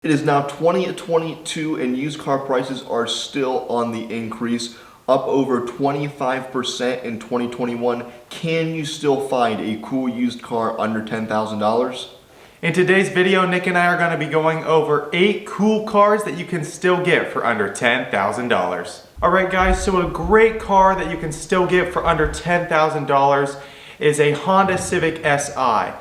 It is now 2022 and used car prices are still on the increase, up over 25% in 2021. Can you still find a cool used car under $10,000? In today's video, Nick and I are going to be going over 8 cool cars that you can still get for under $10,000. Alright guys, so a great car that you can still get for under $10,000 is a Honda Civic Si.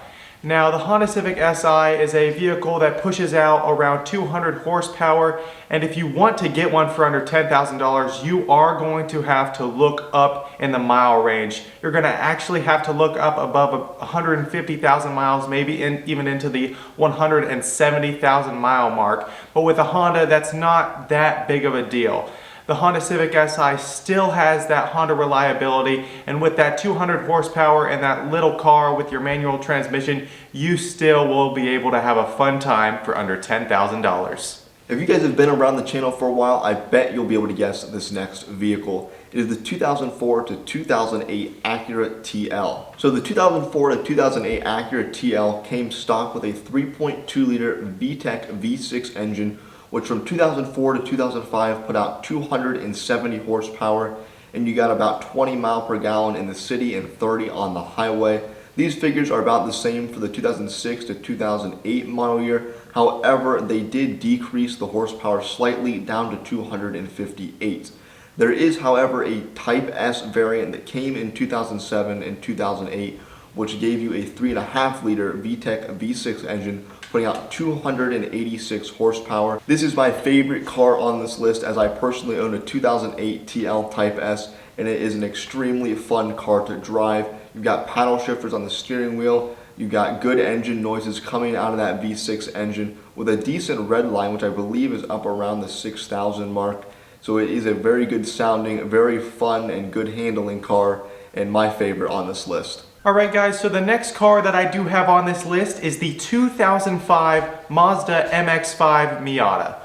Now the Honda Civic Si is a vehicle that pushes out around 200 horsepower, and if you want to get one for under $10,000, you are going to have to look up in the mile range. You're going to actually have to look up above 150,000 miles, maybe even into the 170,000 mile mark. But with a Honda, that's not that big of a deal. The Honda Civic Si still has that Honda reliability, and with that 200 horsepower and that little car with your manual transmission, you still will be able to have a fun time for under $10,000. If you guys have been around the channel for a while, I bet you'll be able to guess this next vehicle. It is the 2004 to 2008 Acura TL. So the 2004 to 2008 Acura TL came stock with a 3.2 liter VTEC V6 engine, which from 2004 to 2005 put out 270 horsepower, and you got about 20 miles per gallon in the city and 30 on the highway. These figures are about the same for the 2006 to 2008 model year. However, they did decrease the horsepower slightly down to 258. There is, however, a Type S variant that came in 2007 and 2008, which gave you a 3.5 liter VTEC V6 engine, putting out 286 horsepower. This is my favorite car on this list, as I personally own a 2008 TL Type S, and it is an extremely fun car to drive. You've got paddle shifters on the steering wheel, you've got good engine noises coming out of that V6 engine with a decent red line, which I believe is up around the 6,000 mark. So it is a very good sounding, very fun and good handling car, and my favorite on this list. Alright guys, so the next car that I do have on this list is the 2005 Mazda MX5 Miata.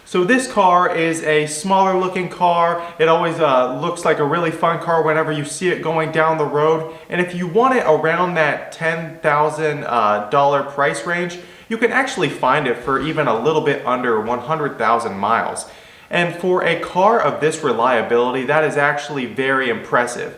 So this car is a smaller looking car. It always looks like a really fun car whenever you see it going down the road. And if you want it around that $10,000 price range, you can actually find it for even a little bit under 100,000 miles. And for a car of this reliability, that is actually very impressive.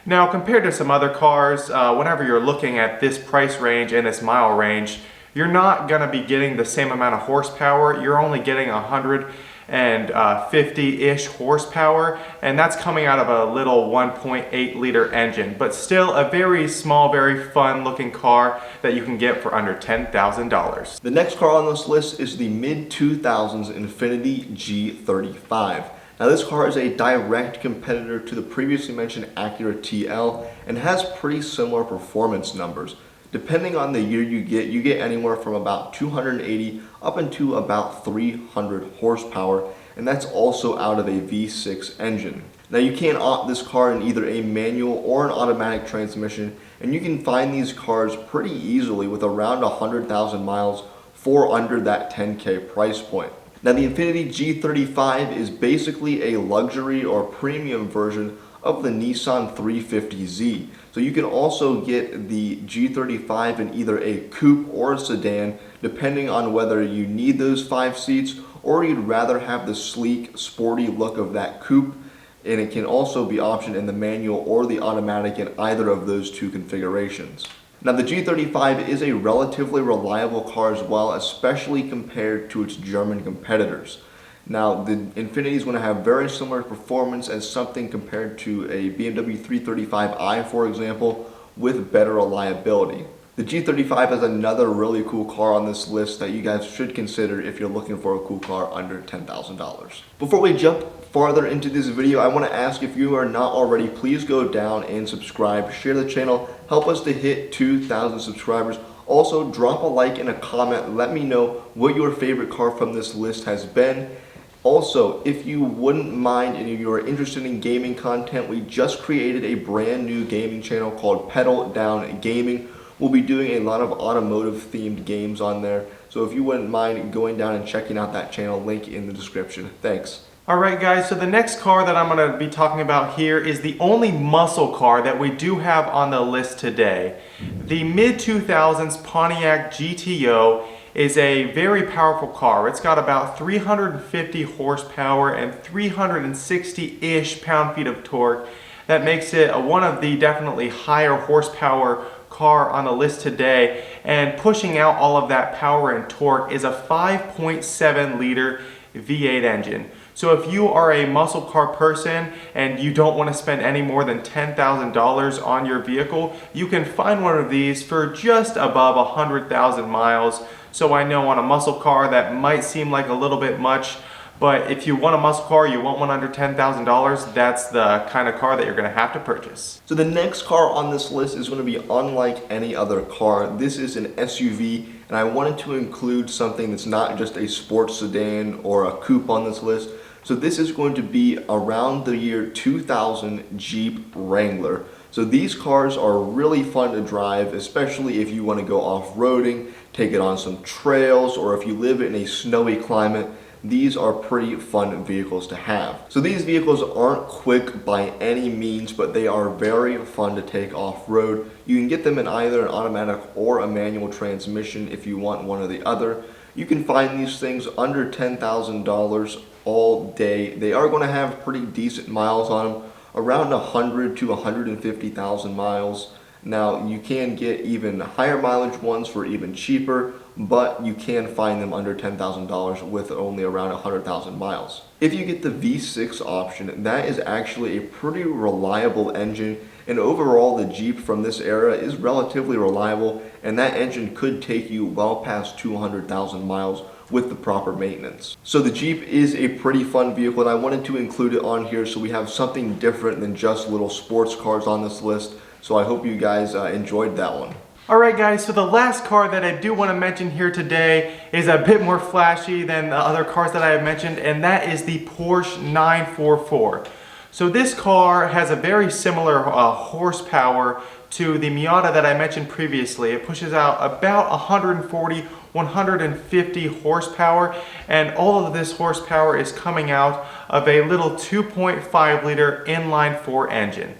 Now, compared to some other cars, whenever you're looking at this price range and this mile range, you're not going to be getting the same amount of horsepower. You're only getting 150-ish horsepower, and that's coming out of a little 1.8 liter engine, but still a very small, very fun looking car that you can get for under $10,000. The next car on this list is the mid-2000s Infiniti G35. Now this car is a direct competitor to the previously mentioned Acura TL and has pretty similar performance numbers. Depending on the year you get anywhere from about 280 up into about 300 horsepower, and that's also out of a V6 engine. Now you can opt this car in either a manual or an automatic transmission, and you can find these cars pretty easily with around 100,000 miles for under that 10K price point. Now the Infiniti G35 is basically a luxury or premium version of the Nissan 350Z. So you can also get the G35 in either a coupe or a sedan, depending on whether you need those 5 seats or you'd rather have the sleek, sporty look of that coupe. And it can also be optioned in the manual or the automatic in either of those 2 configurations. Now the G35 is a relatively reliable car as well, especially compared to its German competitors. Now the Infiniti is going to have very similar performance as something compared to a BMW 335i, for example, with better reliability. The G35 is another really cool car on this list that you guys should consider if you're looking for a cool car under $10,000. Before we jump farther into this video, I want to ask, if you are not already, please go down and subscribe, share the channel, help us to hit 2,000 subscribers. Also, drop a like and a comment, let me know what your favorite car from this list has been. Also, if you wouldn't mind and you are interested in gaming content, we just created a brand new gaming channel called Pedal Down Gaming. We'll be doing a lot of automotive themed games on there, so if you wouldn't mind going down and checking out that channel, link in the description. Thanks. Alright guys, so the next car that I'm going to be talking about here is the only muscle car that we do have on the list today. The mid-2000s Pontiac GTO is a very powerful car. It's got about 350 horsepower and 360-ish pound-feet of torque. That makes it one of the definitely higher horsepower car on the list today, and pushing out all of that power and torque is a 5.7 liter V8 engine. So if you are a muscle car person and you don't want to spend any more than $10,000 on your vehicle, you can find one of these for just above 100,000 miles. So I know on a muscle car that might seem like a little bit much, but if you want a muscle car, you want one under $10,000, that's the kind of car that you're going to have to purchase. So the next car on this list is going to be unlike any other car. This is an SUV, and I wanted to include something that's not just a sports sedan or a coupe on this list. So this is going to be around the year 2000 Jeep Wrangler. So these cars are really fun to drive, especially if you want to go off-roading, take it on some trails, or if you live in a snowy climate. These are pretty fun vehicles to have. So these vehicles aren't quick by any means, but they are very fun to take off-road. You can get them in either an automatic or a manual transmission if you want one or the other. You can find these things under $10,000 all day. They are going to have pretty decent miles on them, around 100 to 150,000 miles. Now you can get even higher mileage ones for even cheaper, but you can find them under $10,000 with only around 100,000 miles. If you get the V6 option, that is actually a pretty reliable engine, and overall the Jeep from this era is relatively reliable, and that engine could take you well past 200,000 miles with the proper maintenance. So the Jeep is a pretty fun vehicle, and I wanted to include it on here so we have something different than just little sports cars on this list. So I hope you guys enjoyed that one. Alright guys, so the last car that I do want to mention here today is a bit more flashy than the other cars that I have mentioned, and that is the Porsche 944. So this car has a very similar horsepower to the Miata that I mentioned previously. It pushes out about 140, 150 horsepower, and all of this horsepower is coming out of a little 2.5 liter inline 4 engine.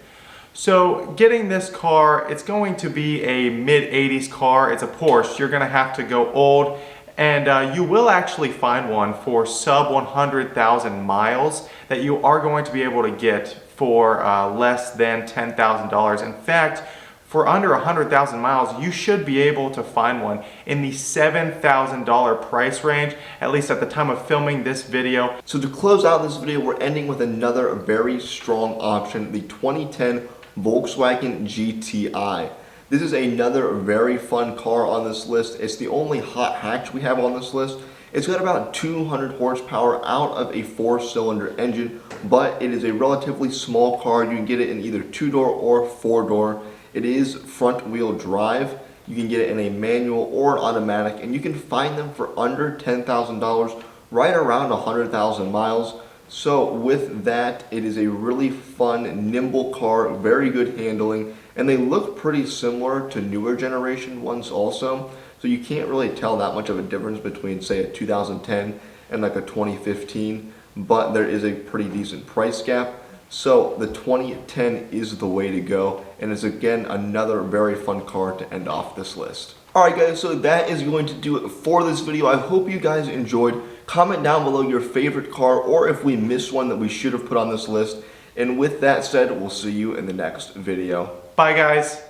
So getting this car, it's going to be a mid-80s car. It's a Porsche. You're going to have to go old, and you will actually find one for sub 100,000 miles that you are going to be able to get for less than $10,000. In fact, for under 100,000 miles, you should be able to find one in the $7,000 price range, at least at the time of filming this video. So to close out this video, we're ending with another very strong option, the 2010 Volkswagen GTI. This is another very fun car on this list. It's the only hot hatch we have on this list. It's got about 200 horsepower out of a 4-cylinder engine, but it is a relatively small car. You can get it in either 2-door or 4-door. It is front-wheel drive. You can get it in a manual or an automatic, and you can find them for under $10,000, right around 100,000 miles. So with that, it is a really fun, nimble car, very good handling, and they look pretty similar to newer generation ones also. So you can't really tell that much of a difference between, say, a 2010 and like a 2015, but there is a pretty decent price gap. So the 2010 is the way to go, and is again another very fun car to end off this list. Alright guys, so that is going to do it for this video. I hope you guys enjoyed. Comment down below your favorite car, or if we missed one that we should have put on this list. And with that said, we'll see you in the next video. Bye guys.